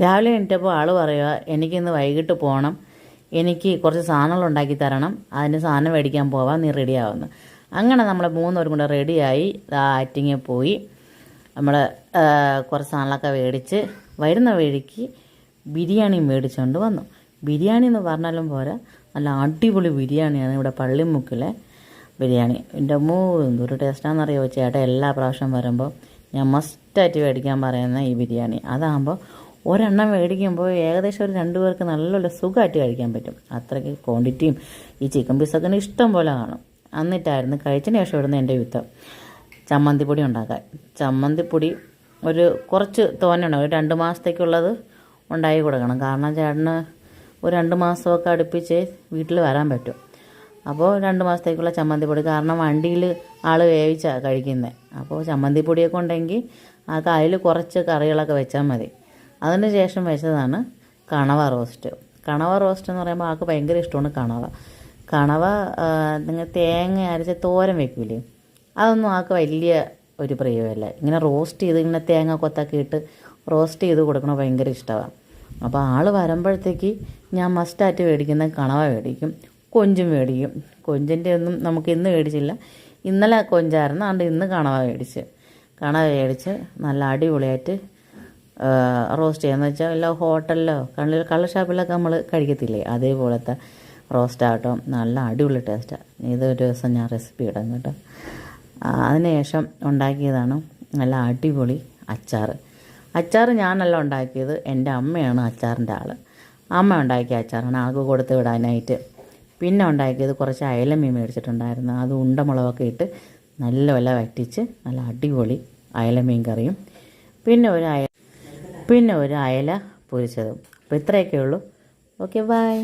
രാവിലെ എണീറ്റപ്പോൾ ആൾ പറയുക എനിക്കിന്ന് വൈകിട്ട് പോകണം, എനിക്ക് കുറച്ച് സാധനങ്ങൾ ഉണ്ടാക്കി തരണം, അതിന് സാധനം മേടിക്കാൻ പോവാം, നീ റെഡിയാവുന്നു. അങ്ങനെ നമ്മൾ മൂന്നുപേരും കൂടെ റെഡിയായി ആറ്റിങ്ങിൽ പോയി. നമ്മൾ കുറച്ച് സാധനങ്ങളൊക്കെ മേടിച്ച് വരുന്ന വഴിക്ക് ബിരിയാണി മേടിച്ചുകൊണ്ട് വന്നു. ബിരിയാണി എന്ന് പറഞ്ഞാലും പോരാ, നല്ല അടിപൊളി ബിരിയാണിയാണ് ഇവിടെ പള്ളിമുക്കിലെ ബിരിയാണി. എൻ്റെ എന്തൊരു ടേസ്റ്റാണെന്നറിയോ ചേട്ടാ. എല്ലാ പ്രാവശ്യം വരുമ്പോൾ ഞാൻ മസ്റ്റായിട്ട് മേടിക്കാൻ പറയുന്ന ഈ ബിരിയാണി. അതാകുമ്പോൾ ഒരെണ്ണം മേടിക്കുമ്പോൾ ഏകദേശം ഒരു 2 പേർക്ക് നല്ലൊരു സുഖമായിട്ട് കഴിക്കാൻ പറ്റും. അത്രയ്ക്ക് ക്വാണ്ടിറ്റിയും ഈ ചിക്കൻ പീസൊക്കെ ഇഷ്ടം പോലെ കാണും. എന്നിട്ടായിരുന്നു കഴിച്ചതിന് ശേഷം ഇവിടുന്ന് എൻ്റെ യുദ്ധം ചമ്മന്തിപ്പൊടി ഉണ്ടാക്കാൻ. ചമ്മന്തിപ്പൊടി കുറച്ച് തോനെയുണ്ട്, ഒരു 2 മാസത്തേക്കുള്ളത് ഉണ്ടാക്കി കൊടുക്കണം. കാരണം ചേട്ടന് ഒരു 2 മാസമൊക്കെ അടുപ്പിച്ച് വീട്ടിൽ വരാൻ പറ്റും. അപ്പോൾ 2 മാസത്തേക്കുള്ള ചമ്മന്തിപ്പൊടി, കാരണം വണ്ടിയിൽ ആൾ വേവിച്ചാണ് കഴിക്കുന്നത്. അപ്പോൾ ചമ്മന്തിപ്പൊടിയൊക്കെ ഉണ്ടെങ്കിൽ ആ അതിൽ കുറച്ച് കറികളൊക്കെ വെച്ചാൽ മതി. അതിന് ശേഷം വെച്ചതാണ് കണവ റോസ്റ്റ്. കണവ റോസ്റ്റ് എന്ന് പറയുമ്പോൾ ആൾക്ക് ഭയങ്കര ഇഷ്ടമാണ് കണവ. നിങ്ങൾ തേങ്ങ അരച്ച് തോരൻ വെക്കൂലേ, അതൊന്നും ആൾക്ക് വലിയ ഒരു പ്രിയമല്ല. ഇങ്ങനെ റോസ്റ്റ് ചെയ്ത് ഇങ്ങനെ തേങ്ങ കൊത്തൊക്കെ ഇട്ട് റോസ്റ്റ് ചെയ്ത് കൊടുക്കണത് ഭയങ്കര ഇഷ്ടമാണ്. അപ്പോൾ ആൾ വരുമ്പോഴത്തേക്ക് ഞാൻ മസ്റ്റായിട്ട് മേടിക്കുന്ന കണവ മേടിക്കും, കൊഞ്ചും മേടിക്കും. കൊഞ്ചിൻ്റെ ഒന്നും നമുക്ക് ഇന്ന് മേടിച്ചില്ല, ഇന്നലെ കൊഞ്ചായിരുന്നു, അതുകൊണ്ട് ഇന്ന് കണവ മേടിച്ച് നല്ല അടിപൊളിയായിട്ട് റോസ്റ്റ് ചെയ്യുക. എന്ന് വെച്ചാൽ എല്ലാ ഹോട്ടലിലോ കള്ള് ഷാപ്പിലൊക്കെ നമ്മൾ കഴിക്കത്തില്ലേ, അതേപോലത്തെ റോസ്റ്റ് ആകട്ടോ. നല്ല അടിപൊളി ടേസ്റ്റാണ്. ഇതൊരു ദിവസം ഞാൻ റെസിപ്പി ഇടാം കേട്ടോ. അതിനുശേഷം ഉണ്ടാക്കിയതാണ് നല്ല അടിപൊളി അച്ചാർ ഞാനല്ല ഉണ്ടാക്കിയത്, എൻ്റെ അമ്മയാണ് അച്ചാറിൻ്റെ ആൾ. അമ്മ ഉണ്ടാക്കിയ അച്ചാറാണ് ആൾക്ക് കൊടുത്ത് വിടാനായിട്ട്. പിന്നെ ഉണ്ടാക്കിയത് കുറച്ച് അയലമീൻ മേടിച്ചിട്ടുണ്ടായിരുന്നു. അത് ഉണ്ടമുളകൊക്കെ ഇട്ട് നല്ലപോലെ വറ്റിച്ച് നല്ല അടിപൊളി അയലമീൻ കറിയും, പിന്നെ ഒരു അയല പൊരിച്ചതും. അപ്പോൾ ഇത്രയൊക്കെ ഉള്ളൂ. Okay, by.